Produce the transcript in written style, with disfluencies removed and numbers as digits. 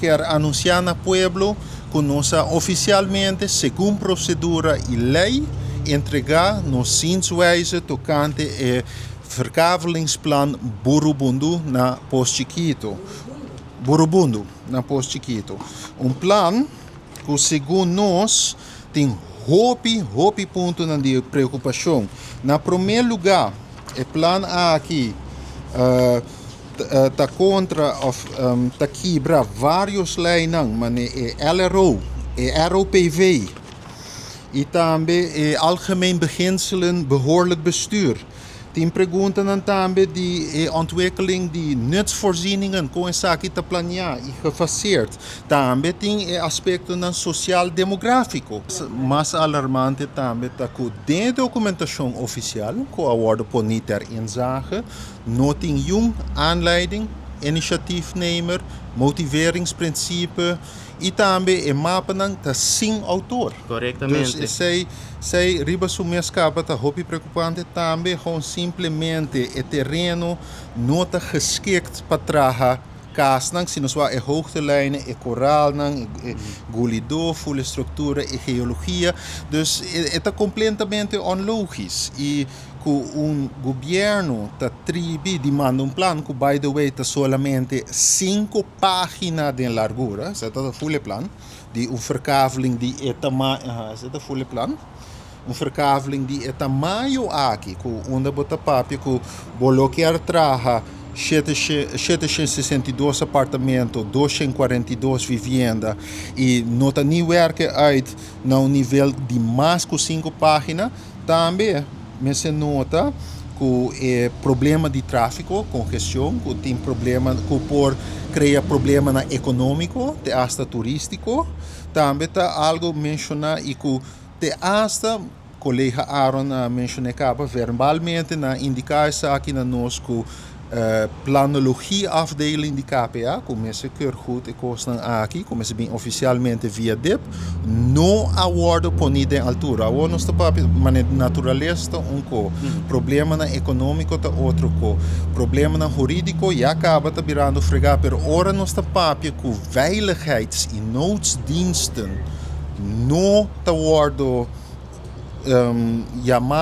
quer anunciar no pueblo que nós oficialmente, segundo procedura e lei, entregar nos zienswijze tocante e verkavelingsplan Burubundu na Post-Chiquito. Burubundu na Post-Chiquito. Plan que, segundo nós, tem hopi ponto de preocupação. Na primeiro lugar, o plano aqui está contra, está quebra vários leis, mas é LRO, é ROPV e também é algemeen beginselen behoorlijk bestuur. Tem pergunta também de ontwikkeling de nutsvoorzieningen com essa aqui te planear e gefaseerd. Também tem aspecto social-demográfico. Mais alarmante também está que de documentação oficial, que a worden por niet ter inzage, não tem aanleiding, initiatiefnemer, motiveringsprincipe e também é mapa tá sem autor. Corretamente. Dus sei riba sumescapa tá hopi preocupante também com simplesmente o terreno não tá geschikt para trabalhar casnang sinuswa e hoogtelijnen, e koraalnang, e gulido, full estructura e geologia. Dus het is completamente onlogisch. E que governo tá tribi demanda plan que, by the way, tá solamente 5 páginas de largura. Esse é o full plan. De verkaveling de etama, esse é o full plan. Verkaveling de tamanho aqui, que onde bota papel que bloquear traha 762 apartamentos, 242 vivendas e não está nem werken uit no nível de mais que 5 páginas. Também se nota que é problema de tráfego, congestão, que tem problema que por cria problema econômico, te hasta turístico. Também está algo mencionar e que te hasta colega Aaron mencionou verbalmente na indicar aqui na nós que planologieafdeling de KPA, começa a goed e kosten aqui, começa bem oficialmente via DIP, não acordo por nível altura. Agora nós estamos mas naturalista problema na econômico tá outro problema na jurídico já acaba tá virando fregar, pero ora nós estamos com veiligheids- e noodsdiensten não tá acordo